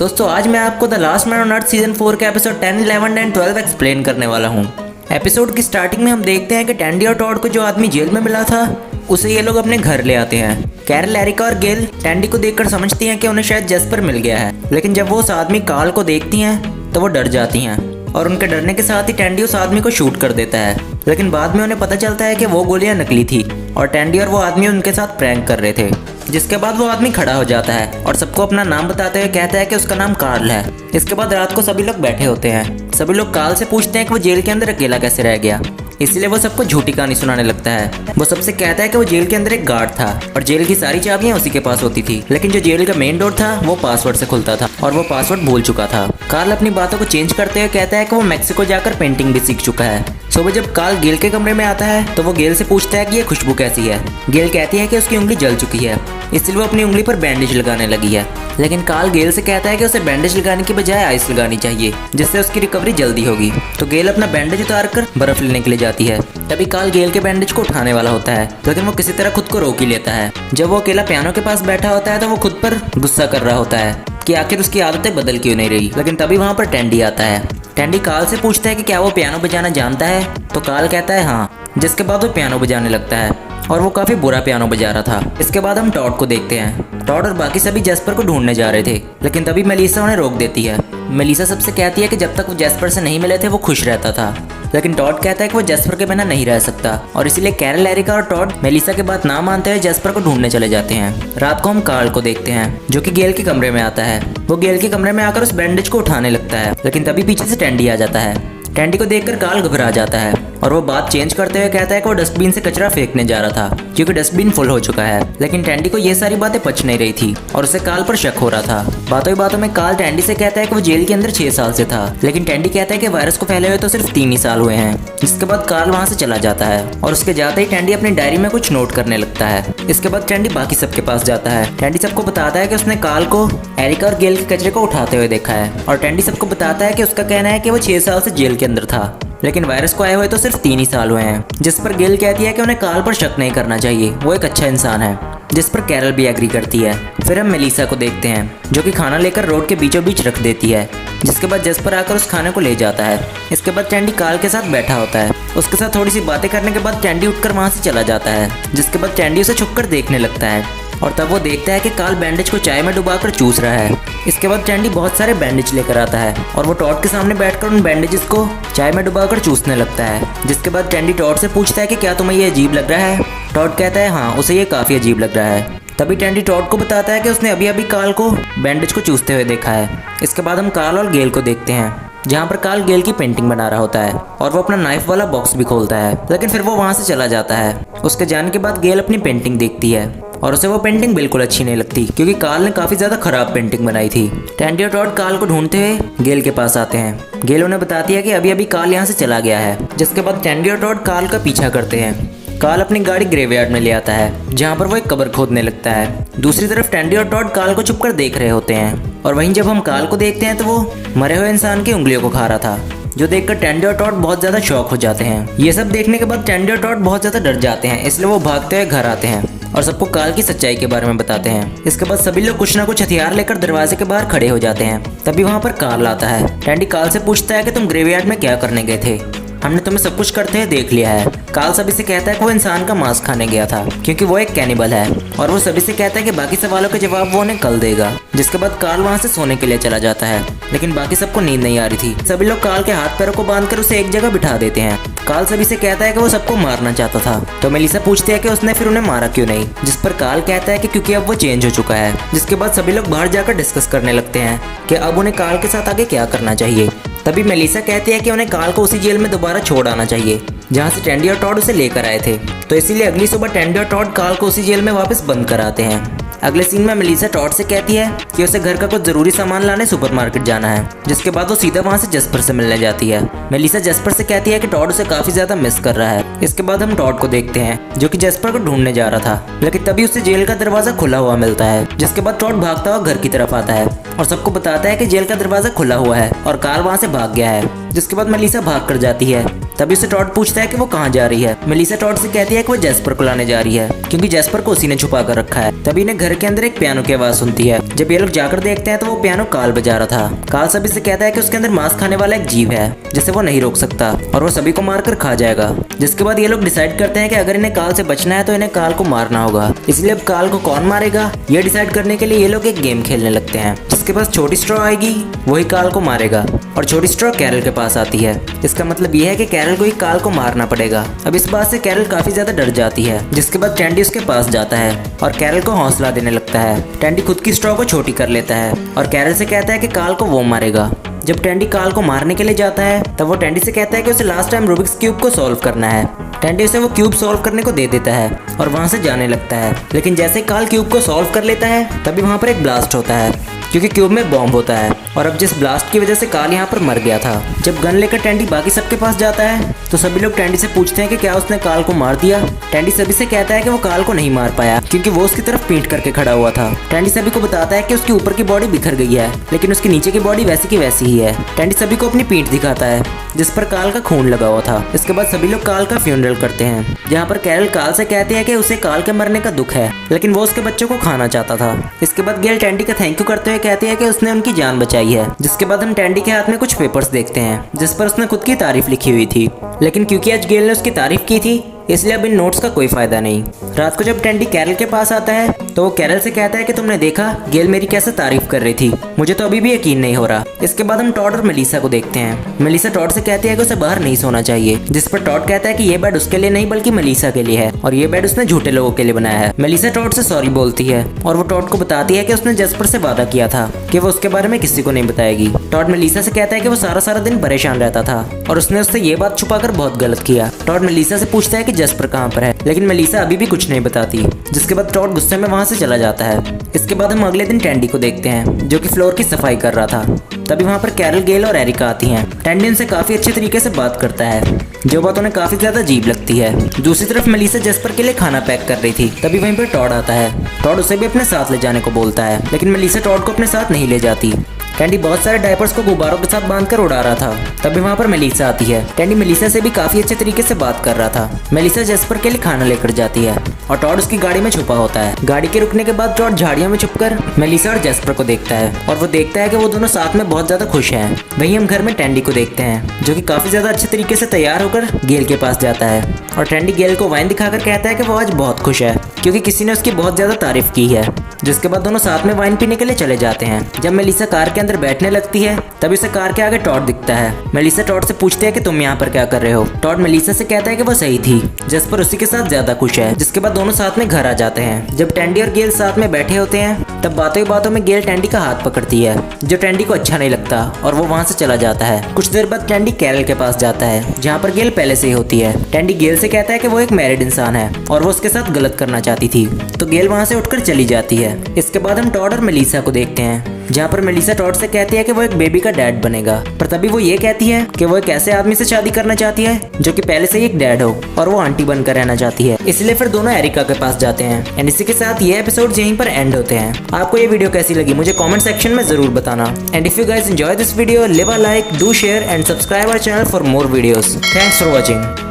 दोस्तों आज मैं आपको the last man on earth season 4 के एपिसोड 10, 11 एंड 12 एक्सप्लेन करने वाला हूँ। एपिसोड की स्टार्टिंग में हम देखते हैं कि टैंडी और टॉड को जो आदमी जेल में मिला था उसे ये लोग अपने घर ले आते हैं। कैरल, एरिका और गेल टैंडी को देखकर समझती हैं कि उन्हें शायद जेस्पर मिल गया है, लेकिन जब वो उस आदमी कार्ल को देखती हैं तो वो डर जाती हैं और उनके डरने के साथ ही टैंडी उस आदमी को शूट कर देता है। लेकिन बाद में उन्हें पता चलता है कि वो गोलियां नकली थी और टैंडी और वो आदमी उनके साथ प्रैंक कर रहे थे। जिसके बाद वो आदमी खड़ा हो जाता है और सबको अपना नाम बताते हुए कहता है कि उसका नाम कार्ल है। इसके बाद रात को सभी लोग बैठे होते हैं। सभी लोग कार्ल से पूछते हैं कि वो जेल के अंदर अकेला कैसे रह गया, इसलिए वो सबको झूठी कहानी सुनाने लगता है। वो सबसे कहता है कि वो जेल के अंदर एक गार्ड था और जेल की सारी चाबियां उसी के पास होती थी, लेकिन जो जेल का मेन डोर था वो पासवर्ड से खुलता था और वो पासवर्ड भूल चुका था। कार्ल अपनी बातों को चेंज करते हुए कहता है कि वो मैक्सिको जाकर पेंटिंग भी सीख चुका है। सुबह जब कार्ल गेल के कमरे में आता है तो वो गेल से पूछता है कि ये खुशबू कैसी है। गेल कहती है कि उसकी उंगली जल चुकी है, इसलिए वो अपनी उंगली पर बैंडेज लगाने लगी है। लेकिन कार्ल गेल से कहता है कि उसे बैंडेज लगाने की बजाय आइस लगानी चाहिए, जिससे उसकी रिकवरी जल्दी होगी। तो गेल अपना बैंडेज उतारकर बर्फ लेने के लिए जाती है। तभी कार्ल गेल के बैंडेज को उठाने वाला होता है, लेकिन वो किसी तरह खुद को रोक ही लेता है। जब वो अकेला पियानो के पास बैठा होता है तो वो खुद पर गुस्सा कर रहा होता है कि आखिर उसकी आदतें बदल क्यों नहीं रही। लेकिन तभी वहाँ पर टैंडी आता है। टैंडी कार्ल से पूछता है कि क्या वो पियानो बजाना जानता है, तो कार्ल कहता है हाँ। जिसके बाद वो पियानो बजाने लगता है और वो काफी बुरा पियानो बजा रहा था। इसके बाद हम टॉड को देखते हैं। टॉड और बाकी सभी जेस्पर को ढूंढने जा रहे थे, लेकिन तभी मेलिसा उन्हें रोक देती है। मेलिसा सबसे कहती है कि जब तक वो जेस्पर से नहीं मिले थे वो खुश रहता था, लेकिन टॉड कहता है कि वो जेस्पर के बिना नहीं रह सकता और इसीलिए कैरल, एरिका और टॉड मेलिसा के बात ना मानते हुए जेस्पर को ढूंढने चले जाते हैं। रात को हम कार्ल को देखते हैं जो कि गेल के कमरे में आता है। वो गेल के कमरे में आकर उस बैंडेज को उठाने लगता है, लेकिन तभी पीछे से टैंडी आ जाता है। टैंडी को देखकर कार्ल घबरा जाता है और वो बात चेंज करते हुए कहता है कि वो डस्टबिन से कचरा फेंकने जा रहा था क्योंकि डस्टबिन फुल हो चुका है। लेकिन टैंडी को ये सारी बातें पच नहीं रही थी और उसे कार्ल पर शक हो रहा था। बातों ही बातों में कार्ल टैंडी से कहता है कि वो जेल के अंदर 6 साल से था, लेकिन टैंडी कहता है कि वायरस को फैले हुए तो सिर्फ 3 ही साल हुए हैं। जिसके बाद कार्ल वहाँ से चला जाता है और उसके जाते ही टैंडी अपनी डायरी में कुछ नोट करने लगता है। इसके बाद टैंडी बाकी सबके पास जाता है। टैंडी सबको बताता है कि उसने कार्ल को, एरिका और गेल के कचरे को उठाते हुए देखा है और टैंडी सबको बताता है कि उसका कहना है कि वो 6 साल से जेल के अंदर था, लेकिन वायरस को आए हुए तो सिर्फ 3 ही साल हुए हैं। जिस पर गेल कहती है कि उन्हें कार्ल पर शक नहीं करना चाहिए, वो एक अच्छा इंसान है, जिस पर कैरल भी एग्री करती है। फिर हम मेलिसा को देखते हैं जो कि खाना लेकर रोड के बीचों बीच रख देती है, जिसके बाद जेस्पर आकर उस खाने को ले जाता है। इसके बाद टैंडी कार्ल के साथ बैठा होता है। उसके साथ थोड़ी सी बातें करने के बाद टैंडी उठकर वहाँ से चला जाता है, जिसके बाद टैंडी उसे छुपकर देखने लगता है और तब वो देखता है कि कार्ल बैंडेज को चाय में डुबाकर चूस रहा है। इसके बाद टैंडी बहुत सारे बैंडेज लेकर आता है और वो टॉड के सामने बैठकर उन बैंडेजेस को चाय में डुबाकर चूसने लगता है। जिसके बाद टैंडी टॉड से पूछता है कि क्या तुम्हें ये अजीब लग रहा है। टॉड कहता है हाँ, उसे ये काफ़ी अजीब लग रहा है। तभी टैंडी टॉड को बताता है कि उसने अभी अभी कार्ल को बैंडेज को चूसते हुए देखा है। इसके बाद हम कार्ल और गेल को देखते हैं जहाँ पर कार्ल गेल की पेंटिंग बना रहा होता है और वो अपना नाइफ वाला बॉक्स भी खोलता है, लेकिन फिर वो वहाँ से चला जाता है। उसके जाने के बाद गेल अपनी पेंटिंग देखती है और उसे वो पेंटिंग बिल्कुल अच्छी नहीं लगती क्योंकि कार्ल ने काफ़ी ज़्यादा खराब पेंटिंग बनाई थी। टैंडी और टॉड कार्ल को ढूंढते हुए गेल के पास आते हैं। गेल उन्हें बताती है कि अभी अभी कार्ल यहाँ से चला गया है। जिसके बाद टैंडी और टॉड कार्ल का पीछा करते हैं। कार्ल अपनी गाड़ी ग्रेवयार्ड में ले आता है जहाँ पर वो एक कब्र खोदने लगता है। दूसरी तरफ टैंडी और टॉड कार्ल को छुपकर देख रहे होते हैं और वहीं जब हम कार्ल को देखते हैं तो वो मरे हुए इंसान की उंगलियों को खा रहा था, जो देखकर टैंडी और टॉड बहुत ज़्यादा शॉक हो जाते हैं। ये सब देखने के बाद टैंडी और टॉड बहुत ज़्यादा डर जाते हैं, इसलिए वो भागते हुए घर आते हैं और सबको कार्ल की सच्चाई के बारे में बताते हैं। इसके बाद सभी लोग कुछ ना कुछ हथियार लेकर दरवाजे के बाहर खड़े हो जाते हैं। तभी वहाँ पर कार्ल आता है। टैंडी कार्ल से पूछता है कि तुम ग्रेवयार्ड में क्या करने गए थे, हमने तुम्हें सब कुछ करते हुए देख लिया है। कार्ल सभी से कहता है कि वो इंसान का मांस खाने गया था क्योंकि वो एक कैनिबल है और वो सभी से कहता है कि बाकी सवालों के जवाब वो उन्हें कल देगा। जिसके बाद कार्ल वहाँ से सोने के लिए चला जाता है, लेकिन बाकी सबको नींद नहीं आ रही थी। सभी लोग कार्ल के हाथ पैरों को बांधकर उसे एक जगह बिठा देते हैं। कार्ल सभी से कहता है कि वो सबको मारना चाहता था, तो मेलिसा पूछती है कि उसने फिर उन्हें मारा क्यों नहीं, जिस पर कार्ल कहता है कि क्योंकि अब वो चेंज हो चुका है। जिसके बाद सभी लोग बाहर जाकर डिस्कस करने लगते हैं कि अब उन्हें कार्ल के साथ आगे क्या करना चाहिए। तभी मेलिसा कहती है कि उन्हें कार्ल को उसी जेल में दोबारा छोड़ आना चाहिए जहाँ से टैंडी और टॉड उसे लेकर आए थे। तो इसीलिए अगली सुबह टैंडी और टॉड कार्ल को उसी जेल में वापस बंद कराते हैं। अगले सीन में मेलिसा टॉड से कहती है कि उसे घर का कुछ जरूरी सामान लाने सुपरमार्केट जाना है। जिसके बाद वो सीधा वहाँ से जेस्पर से मिलने जाती है। मेलिसा जेस्पर से कहती है कि टॉड उसे काफी ज्यादा मिस कर रहा है। इसके बाद हम टॉड को देखते हैं जो कि जेस्पर को ढूंढने जा रहा था, लेकिन तभी उसे जेल का दरवाजा खुला हुआ मिलता है। जिसके बाद टॉड भागता हुआ घर की तरफ आता है और सबको बताता है कि जेल का दरवाजा खुला हुआ है और कार्ल वहाँ से भाग गया है। जिसके बाद मेलिसा भाग कर जाती है। तभी उसे टॉड पूछता है कि वो कहाँ जा रही है। मेलिसा टॉड से कहती है कि वो जैस्पर को लाने जा रही है क्योंकि जैस्पर को उसी ने छुपा कर रखा है। तभी इन्हें घर के अंदर एक पियानो की आवाज सुनती है। जब ये लोग जाकर देखते हैं तो वो पियानो काल बजा रहा था। काल सभी से कहता है कि उसके अंदर मांस खाने वाला एक जीव है जिसे वो नहीं रोक सकता और वो सभी को मारकर खा जाएगा। जिसके बाद ये लोग डिसाइड करते हैं कि अगर इन्हें काल से बचना है तो इन्हें काल को मारना होगा। इसलिए अब काल को कौन मारेगा ये डिसाइड करने के लिए ये लोग एक गेम खेलने लगते हैं। जिसके पास छोटी स्ट्रॉ आएगी वही काल को मारेगा और छोटी स्ट्रॉ कैरल के पास आती है। इसका मतलब ये है कि कैरल को ही काल को मारना पड़ेगा। अब इस बात से कैरल काफी ज्यादा डर जाती है। जिसके बाद टैंडी उसके पास जाता है और कैरल को हौसला देने लगता है। टैंडी खुद की स्ट्रॉ को छोटी कर लेता है और कैरल से कहता है कि काल को वो मारेगा। जब टैंडी काल को मारने के लिए जाता है तब वो टैंडी से कहता है कि उसे लास्ट टाइम रूबिक्स क्यूब को सॉल्व करना है। टैंडी उसे वो क्यूब सॉल्व करने को दे देता है और वहां से जाने लगता है। लेकिन जैसे ही काल क्यूब को सॉल्व कर लेता है तभी वहां पर एक ब्लास्ट होता है क्योंकि क्यूब में बॉम्ब होता है और अब जिस ब्लास्ट की वजह से काल यहाँ पर मर गया था। जब गन लेकर टैंडी बाकी सबके पास जाता है तो सभी लोग टैंडी से पूछते हैं कि क्या उसने काल को मार दिया। टैंडी सभी से कहता है कि वो काल को नहीं मार पाया क्योंकि वो उसकी तरफ पीट करके खड़ा हुआ था। टैंडी सभी को बताता है कि उसकी ऊपर की बॉडी बिखर गई है लेकिन उसकी नीचे की बॉडी वैसी की वैसी ही है। टैंडी सभी को अपनी पीठ दिखाता है जिस पर काल का खून लगा हुआ था। इसके बाद सभी लोग काल का फ्यूनरल करते हैं जहाँ पर कैरल काल से कहती है कि उसे काल के मरने का दुख है लेकिन वो उसके बच्चों को खाना चाहता था। इसके बाद गेल टैंडी का थैंक यू करते हुए कहती है कि उसने उनकी जान बचाई है। जिसके बाद हम टैंडी के हाथ में कुछ पेपर्स देखते हैं जिस पर उसने खुद की तारीफ लिखी हुई थी। लेकिन क्योंकि आज गेल ने उसकी तारीफ की थी इसलिए अब इन नोट्स का कोई फायदा नहीं। रात को जब टैंडी कैरल के पास आता है तो वो कैरल से कहता है कि तुमने देखा गेल मेरी कैसे तारीफ कर रही थी, मुझे तो अभी भी यकीन नहीं हो रहा। इसके बाद हम टॉड और मेलिसा को देखते हैं। मेलिसा टॉड से कहती है कि उसे बाहर नहीं सोना चाहिए जिस पर टॉड कहता है कि ये बेड उसके लिए नहीं बल्कि मेलिसा के लिए है और ये बेड उसने झूठे लोगों के लिए बनाया है। मेलिसा टॉड से सॉरी बोलती है और वो टॉड को बताती है कि उसने जैस्पर से वादा किया था कि वो उसके बारे में किसी को नहीं बताएगी। टॉड मेलिसा से कहता है कि वो सारा दिन परेशान रहता था और उसने उससे ये बात छुपाकर बहुत गलत किया। टॉड मेलिसा से पूछता है कि जैस्पर कहाँ पर है लेकिन मेलिसा अभी भी कुछ नहीं बताती। जिसके बाद टॉड गुस्से में वहां से चला जाता है। इसके बाद हम अगले दिन टैंडी को देखते हैं जो कि फ्लोर की सफाई कर रहा था। तभी वहां पर कैरल, गेल और एरिका आती हैं। टैंडी उनसे काफी अच्छे तरीके से बात करता है जो बात उन्हें काफी ज्यादा अजीब लगती है। दूसरी तरफ मेलिसा जैस्पर के लिए खाना पैक कर रही थी। तभी वहीं पर टॉड आता है। टॉड उसे भी अपने साथ ले जाने को बोलता है लेकिन मेलिसा टॉड को अपने साथ नहीं ले जाती। टैंडी बहुत सारे डायपर्स को गुब्बारों के साथ बांधकर उड़ा रहा था। तभी वहाँ पर मेलिसा आती है। टैंडी मेलिसा से भी काफी अच्छे तरीके से बात कर रहा था। मेलिसा जैस्पर के लिए खाना लेकर जाती है और टॉड उसकी गाड़ी में छुपा होता है। गाड़ी के रुकने के बाद टॉड झाड़ियों में छुपकर मेलिसा और जैस्पर को देखता है और वो देखता है कि वो दोनों साथ में बहुत ज्यादा खुश हैं। वहीं हम घर में टैंडी को देखते हैं जो कि काफी ज्यादा अच्छे तरीके से तैयार होकर गेल के पास जाता है और टैंडी गेल को वाइन दिखाकर कहता है कि वो आज बहुत खुश है क्योंकि किसी ने उसकी बहुत ज्यादा तारीफ की है। जिसके बाद दोनों साथ में वाइन पीने के लिए चले जाते हैं। जब मेलिसा कार के अंदर बैठने लगती है तभी उसे कार के आगे टॉड दिखता है। मेलिसा टॉड से पूछती है कि तुम यहाँ पर क्या कर रहे हो। टॉड मेलिसा से कहता है कि वो सही थी, जैस्पर उसी के साथ ज्यादा खुश है। जिसके बाद दोनों साथ में घर आ जाते हैं। जब टैंडी और गेल साथ में बैठे होते हैं तब बातों ही बातों में गेल टैंडी का हाथ पकड़ती है जो टैंडी को अच्छा नहीं लगता और वो वहाँ से चला जाता है। कुछ देर बाद टैंडी कैरल के पास जाता है जहाँ पर गेल पहले से ही होती है। टैंडी गेल से कहता है कि वो एक मैरिड इंसान है और वो उसके साथ गलत करना चाहती थी तो गेल वहाँ से उठकर चली जाती है। इसके बाद हम टॉड और मेलिसा को देखते हैं जहाँ पर मेलिसा टॉड से कहती है कि वो एक बेबी का डैड बनेगा, पर तभी वो ये कहती है कि वो एक ऐसे आदमी से शादी करना चाहती है जो कि पहले से ही एक डैड हो और वो आंटी बनकर रहना चाहती है। इसलिए फिर दोनों एरिका के पास जाते हैं एंड इसी के साथ ये एपिसोड यहीं पर एंड होते हैं। आपको ये वीडियो कैसी लगी मुझे कमेंट सेक्शन में जरूर बताना and if you guys enjoy this video, leave a like, do share and subscribe our channel for more videos. Thanks for watching.